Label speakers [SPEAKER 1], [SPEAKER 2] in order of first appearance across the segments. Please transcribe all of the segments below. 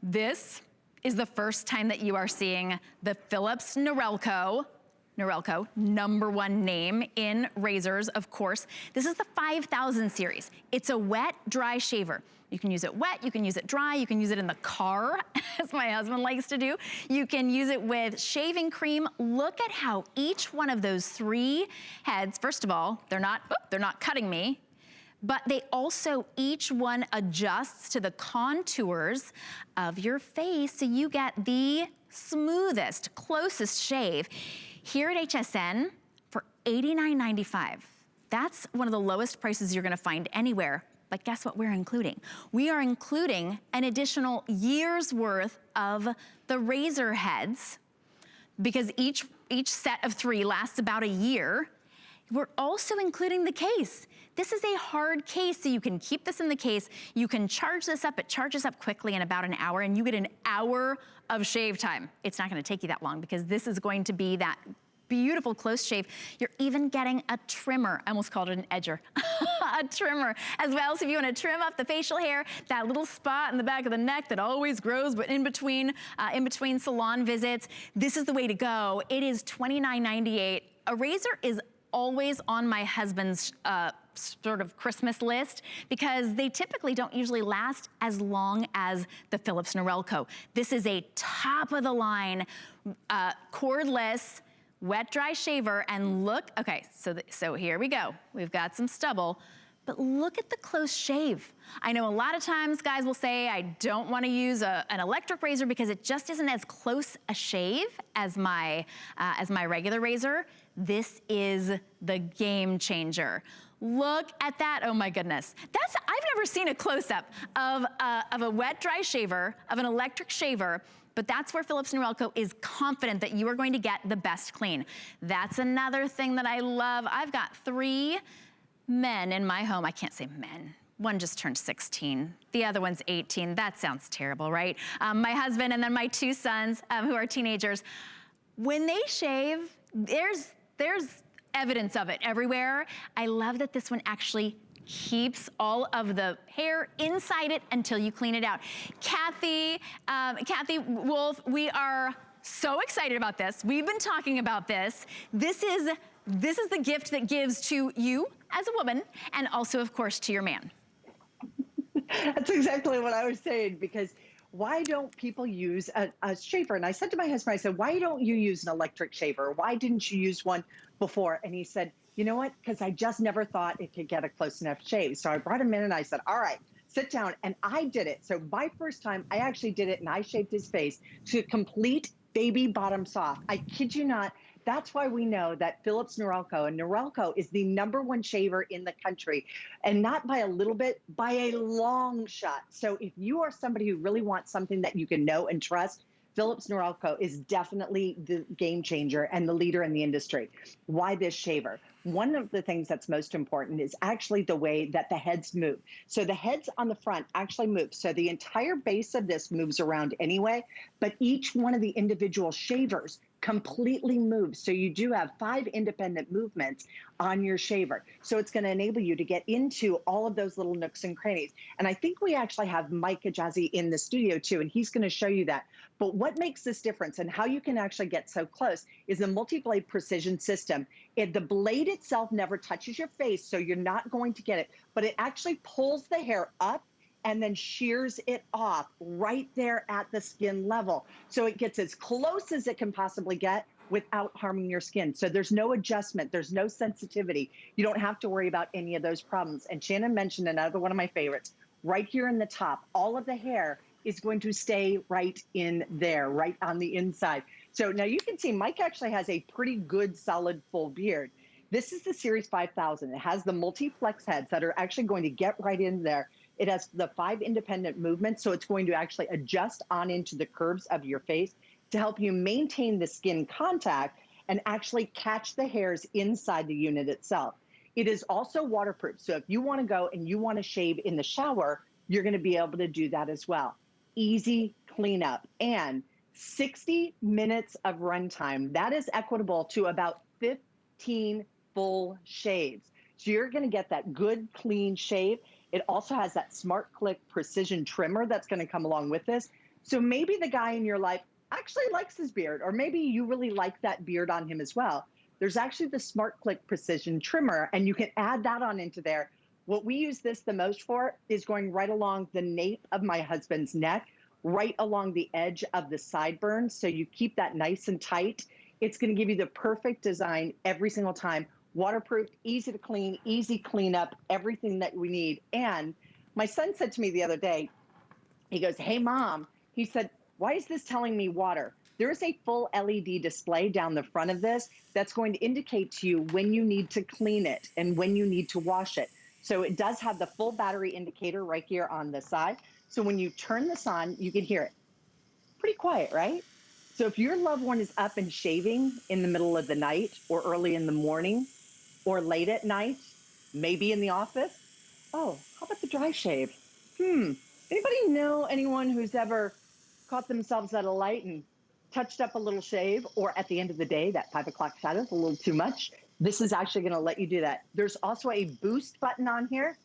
[SPEAKER 1] This is the first time that you are seeing the Philips Norelco, #1 name in razors, of course. This is the 5000 series. It's a wet, dry shaver. You can use it wet, you can use it dry, you can use it in the car, as my husband likes to do. You can use it with shaving cream. Look at how each one of those 3 heads, first of all, they're not cutting me, but they also, each one adjusts to the contours of your face so you get the smoothest, closest shave. Here at HSN, for $89.95, that's one of the lowest prices you're gonna find anywhere. But guess what we're including? We are including an additional year's worth of the razor heads, because each set of 3 lasts about a year. We're also including the case. This is a hard case, so you can keep this in the case. You can charge this up. It charges up quickly in about an hour, and you get an hour of shave time. It's not gonna take you that long, because this is going to be that beautiful close shave. You're even getting a trimmer. I almost called it an edger. A trimmer as well. So if you want to trim up the facial hair, that little spot in the back of the neck that always grows but in between salon visits, this is the way to go. It is $29.98. A razor is always on my husband's sort of Christmas list, because they typically don't usually last as long as the Philips Norelco. This is a top of the line, cordless, wet dry shaver, and look, okay, so here we go. We've got some stubble, but look at the close shave. I know a lot of times guys will say, I don't wanna use an electric razor because it just isn't as close a shave as my regular razor. This is the game changer. Look at that, oh my goodness. I've never seen a close-up of a wet dry shaver, of an electric shaver, but that's where Philips Norelco is confident that you are going to get the best clean. That's another thing that I love. I've got 3 men in my home. I can't say men. One just turned 16. The other one's 18. That sounds terrible, right? My husband and then my 2 sons who are teenagers. When they shave, there's evidence of it everywhere. I love that this one actually keeps all of the hair inside it until you clean it out. Kathy Wolf, we are so excited about this. We've been talking about this. This is the gift that gives to you as a woman, and also, of course, to your man.
[SPEAKER 2] That's exactly what I was saying, because why don't people use a shaver? And I said to my husband, I said, why don't you use an electric shaver? Why didn't you use one before? And he said, you know what? Because I just never thought it could get a close enough shave. So I brought him in and I said, all right, sit down. And I did it. So my first time, I actually did it, and I shaved his face to complete baby bottom soft. I kid you not. That's why we know that Philips Norelco, and Norelco is the #1 shaver in the country, and not by a little bit, by a long shot. So if you are somebody who really wants something that you can know and trust, Philips Norelco is definitely the game changer and the leader in the industry. Why this shaver? One of the things that's most important is actually the way that the heads move. So the heads on the front actually move. So the entire base of this moves around anyway, but each one of the individual shavers completely moves. So you do have 5 independent movements on your shaver. So it's going to enable you to get into all of those little nooks and crannies. And I think we actually have Mike Ajazi in the studio too, and he's going to show you that. But what makes this difference and how you can actually get so close is a multi-blade precision system. The blade itself never touches your face, so you're not going to get it, but it actually pulls the hair up and then shears it off right there at the skin level. So it gets as close as it can possibly get without harming your skin. So there's no adjustment, there's no sensitivity. You don't have to worry about any of those problems. And Shannon mentioned another one of my favorites, right here in the top, all of the hair is going to stay right in there, right on the inside. So now you can see Mike actually has a pretty good solid full beard. This is the Series 5000. It has the Multiflex heads that are actually going to get right in there. It has the 5 independent movements, so it's going to actually adjust on into the curves of your face to help you maintain the skin contact and actually catch the hairs inside the unit itself. It is also waterproof, so if you want to go and you want to shave in the shower, you're going to be able to do that as well. Easy cleanup and 60 minutes of runtime. That is equitable to about 15 full shaves. So you're going to get that good, clean shave. It also has that smart click precision trimmer that's going to come along with this. So maybe the guy in your life actually likes his beard, or maybe you really like that beard on him as well. There's actually the Smart Click Precision Trimmer, and you can add that on into there. What we use this the most for is going right along the nape of my husband's neck, right along the edge of the sideburns. So you keep that nice and tight. It's going to give you the perfect design every single time. Waterproof, easy to clean, easy cleanup, everything that we need. And my son said to me the other day, he goes, "Hey, Mom," he said, "why is this telling me water?" There is a full LED display down the front of this that's going to indicate to you when you need to clean it and when you need to wash it. So it does have the full battery indicator right here on the side. So when you turn this on, you can hear it. Pretty quiet, right? So if your loved one is up and shaving in the middle of the night or early in the morning or late at night, maybe in the office, oh, how about the dry shave? Anybody know anyone who's ever caught themselves at a light and touched up a little shave, or at the end of the day, that 5 o'clock shadow is a little too much? This is actually going to let you do that. There's also a boost button on here.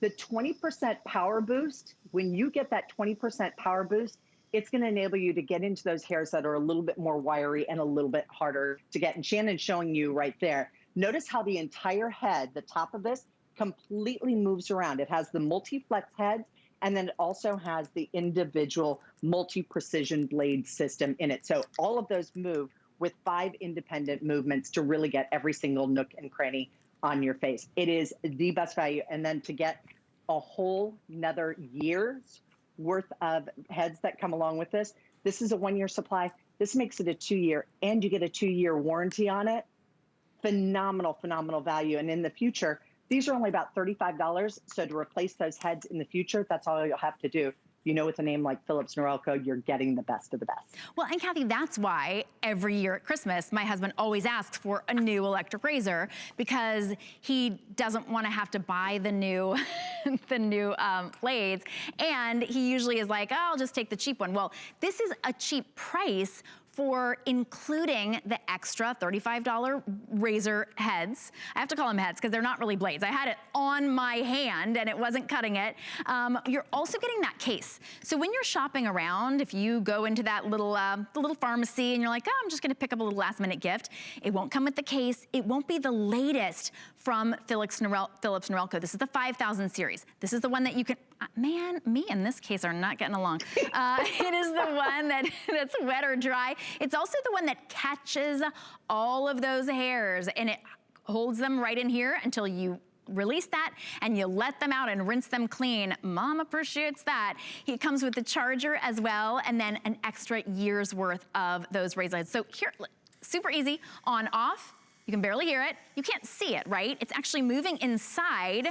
[SPEAKER 2] The 20% power boost, when you get that 20% power boost, it's going to enable you to get into those hairs that are a little bit more wiry and a little bit harder to get. And Shannon's showing you right there. Notice how the entire head, the top of this, completely moves around. It has the Multiflex Heads, and then it also has the individual multi-precision blade system in it. So all of those move with 5 independent movements to really get every single nook and cranny on your face. It is the best value. And then to get a whole another year's worth of heads that come along with this, this is a 1-year supply. This makes it a 2-year, and you get a 2-year warranty on it. Phenomenal, phenomenal value. And in the future, these are only about $35. So to replace those heads in the future, that's all you'll have to do. You know, with a name like Philips Norelco, you're getting the best of the best.
[SPEAKER 1] Well, and Kathy, that's why every year at Christmas, my husband always asks for a new electric razor, because he doesn't want to have to buy the new, blades. And he usually is like, oh, I'll just take the cheap one. Well, this is a cheap price for including the extra $35 razor heads. I have to call them heads because they're not really blades. I had it on my hand and it wasn't cutting it. You're also getting that case. So when you're shopping around, if you go into that little, the little pharmacy and you're like, oh, I'm just gonna pick up a little last minute gift, it won't come with the case. It won't be the latest from Philips Norelco. This is the 5000 series. This is the one that you can, man, me and this case are not getting along. It is the one that's wet or dry. It's also the one that catches all of those hairs, and it holds them right in here until you release that and you let them out and rinse them clean. Mom appreciates that. It comes with the charger as well, and then an extra year's worth of those razor heads. So here, super easy, on, off. You can barely hear it. You can't see it, right? It's actually moving inside.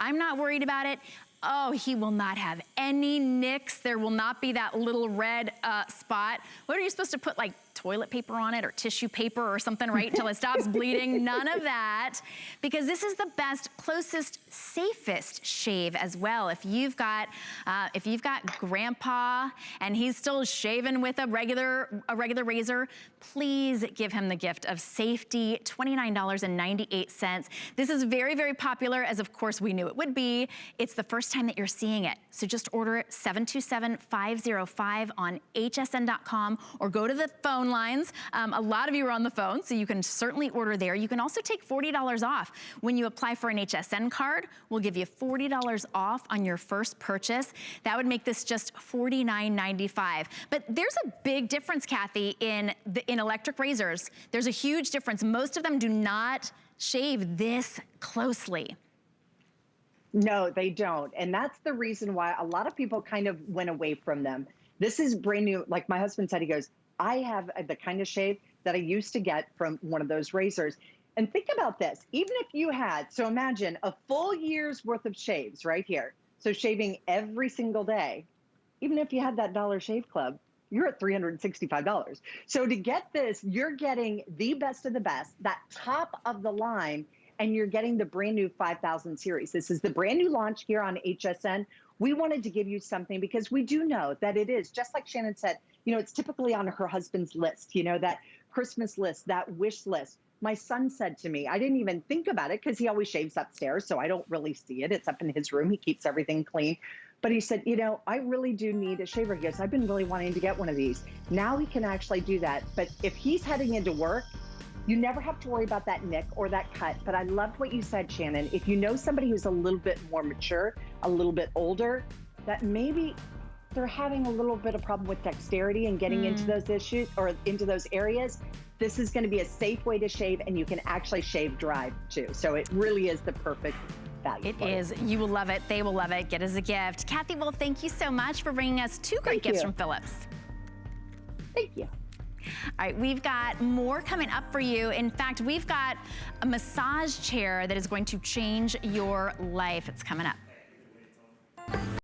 [SPEAKER 1] I'm not worried about it. Oh, he will not have any nicks. There will not be that little red spot. What are you supposed to put, like toilet paper on it or tissue paper or something, right? Until it stops bleeding. None of that, because this is the best, closest, safest shave as well. If you've got grandpa and he's still shaving with a regular razor, please give him the gift of safety, $29.98. This is very, very popular, as of course we knew it would be. It's the first time that you're seeing it. So just order it 727-505 on hsn.com or go to the phone lines. A lot of you are on the phone, so you can certainly order there. You can also take $40 off. When you apply for an HSN card, we'll give you $40 off on your first purchase. That would make this just $49.95. But there's a big difference, Kathy, in electric razors. There's a huge difference. Most of them do not shave this closely.
[SPEAKER 2] No, they don't. And that's the reason why a lot of people kind of went away from them. This is brand new. Like my husband said, he goes, I have the kind of shave that I used to get from one of those razors. And think about this, even if you had, so imagine a full year's worth of shaves right here. So shaving every single day, even if you had that Dollar Shave Club, you're at $365. So to get this, you're getting the best of the best, that top of the line, and you're getting the brand new 5000 series. This is the brand new launch here on HSN. We wanted to give you something because we do know that it is, just like Shannon said, you know, it's typically on her husband's list, you know, that Christmas list, that wish list. My son said to me, I didn't even think about it because he always shaves upstairs, so I don't really see it. It's up in his room. He keeps everything clean. But he said, you know, I really do need a shaver. He goes, I've been really wanting to get one of these. Now he can actually do that. But if he's heading into work, you never have to worry about that nick or that cut. But I loved what you said, Shannon. If you know somebody who's a little bit more mature, a little bit older, that maybe they're having a little bit of problem with dexterity and getting into those issues or into those areas, this is going to be a safe way to shave, and you can actually shave dry too. So it really is the perfect value.
[SPEAKER 1] It is. You will love it. They will love it. Get as a gift. Kathy, well, thank you so much for bringing us two great gifts from Philips.
[SPEAKER 2] Thank you.
[SPEAKER 1] All right, we've got more coming up for you. In fact, we've got a massage chair that is going to change your life. It's coming up.